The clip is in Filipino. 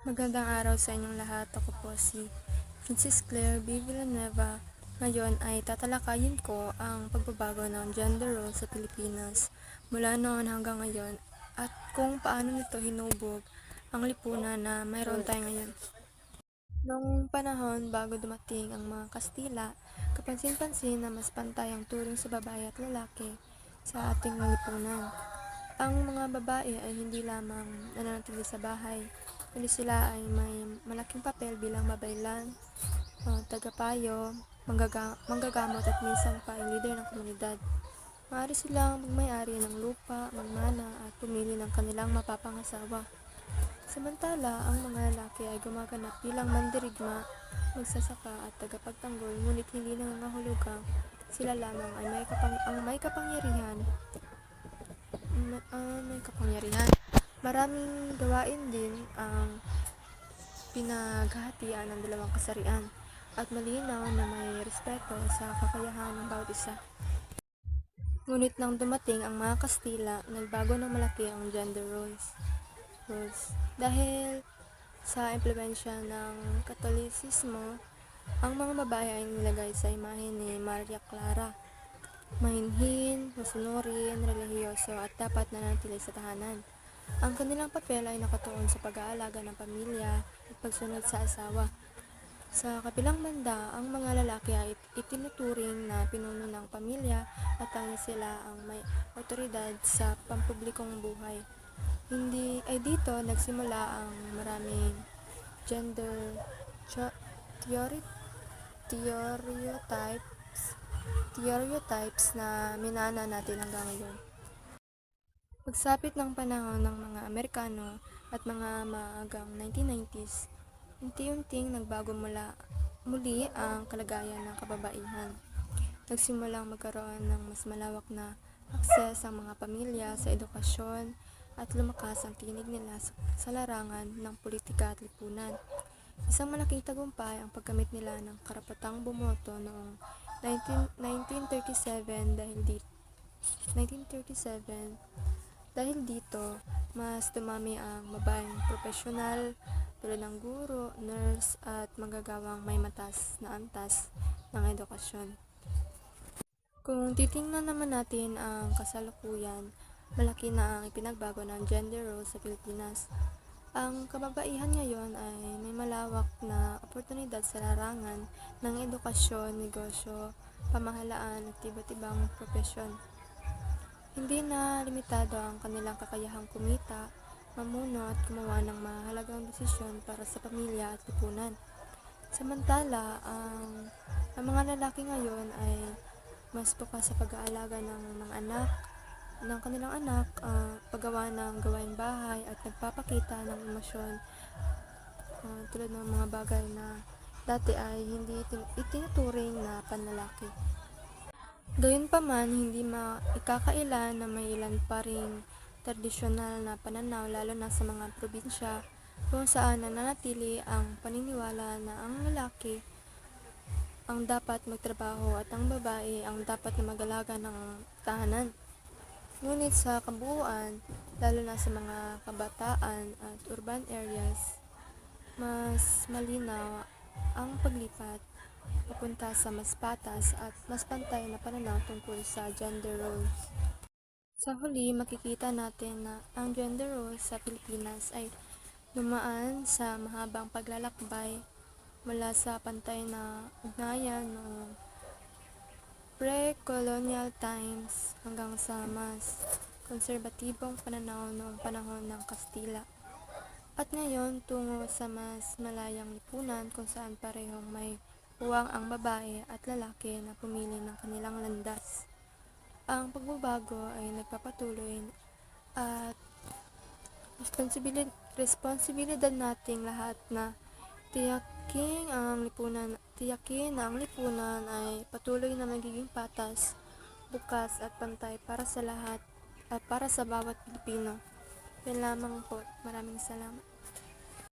Magandang araw sa inyong lahat. Ako po si Francis Claire B. Villanueva. Ngayon ay tatalakayin ko ang pagbabago ng gender role sa Pilipinas mula noon hanggang ngayon at kung paano nito hinubog ang lipunan na mayroon tayo ngayon. Noong panahon bago dumating ang mga Kastila, kapansin-pansin na mas pantay ang turing sa babae at lalaki sa ating lipunan. Ang mga babae ay hindi lamang nananatili sa bahay, kundi sila ay may malaking papel bilang mabaylan, tagapayo, manggagamot at minsan pa ay leader ng komunidad. Maaari silang magmay-ari ng lupa, magmana at pumili ng kanilang mapapangasawa. Samantala, ang mga lalaki ay gumaganap bilang mandirigma, magsasaka at tagapagtanggol, ngunit hindi nangangahulugang sila lamang ay may kapangyarihan. Maraming gawain din ang pinaghahatian ng dalawang kasarian at malinaw na may respeto sa kakayahan ng bawat isa. Ngunit nang dumating ang mga Kastila, nagbago ng malaki ang gender roles. Dahil sa impluwensya ng Katolisismo, ang mga babae ay nilagay sa imahe ni Maria Clara, mahinhin, masunurin, relihiyoso at dapat nanatili sa tahanan. Ang kanilang papel ay nakatuon sa pag-aalaga ng pamilya at pagsunod sa asawa. Sa kabilang banda, ang mga lalaki ay itinuturing na pinuno ng pamilya at tanging sila ang may otoridad sa pampublikong buhay. Hindi ay dito nagsimula ang maraming gender stereotypes na minana natin hanggang ngayon. Pagsapit ng panahon ng mga Amerikano at mga maagang 1990s, unti-unting nagbago muli ang kalagayan ng kababaihan. Nagsimulang magkaroon ng mas malawak na akses ang mga pamilya sa edukasyon at lumakas ang tinig nila sa larangan ng politika at lipunan. Isang malaking tagumpay ang pagkamit nila ng karapatang bumoto noong 1937 dahil dito, mas dumami ang babaeng profesional tulad ng guro, nurse at manggagawang may mataas na antas ng edukasyon. Kung titingnan naman natin ang kasalukuyan, malaki na ang ipinagbago ng gender role sa Pilipinas. Ang kababaihan ngayon ay may malawak na oportunidad sa larangan ng edukasyon, negosyo, pamahalaan at iba't ibang propesyon. Hindi na limitado ang kanilang kakayahang kumita, mamuno at gumawa ng mahalagang desisyon para sa pamilya at lipunan. Samantala, ang mga lalaki ngayon ay mas bukas sa pag-aalaga ng kanilang anak, paggawa ng gawaing bahay at nagpapakita ng emosyon tulad ng mga bagay na dati ay hindi itinuturing na panlalaki. Gayunpaman, hindi maikakaila na may ilan pa ring tradisyonal na pananaw lalo na sa mga probinsya kung saan nananatili ang paniniwala na ang lalaki ang dapat magtrabaho at ang babae ang dapat na mag-alaga ng tahanan. Ngunit sa kabuuan, lalo na sa mga kabataan at urban areas, mas malinaw ang paglipat papunta sa mas patas at mas pantay na pananaw tungkol sa gender roles. Sa huli, makikita natin na ang gender roles sa Pilipinas ay dumaan sa mahabang paglalakbay mula sa pantay na ugnayan noong pre-colonial times hanggang sa mas konserbatibong pananaw noong panahon ng Kastila. At ngayon, tungo sa mas malayang lipunan kung saan parehong may puwang ang babae at lalaki na pumili ng kanilang landas. Ang pagbabago ay nagpapatuloy at responsibilidad nating lahat na tiyakin na ang lipunan ay patuloy na magiging patas, bukas at pantay para sa lahat at para sa bawat Pilipino. Yan lamang po. Maraming salamat.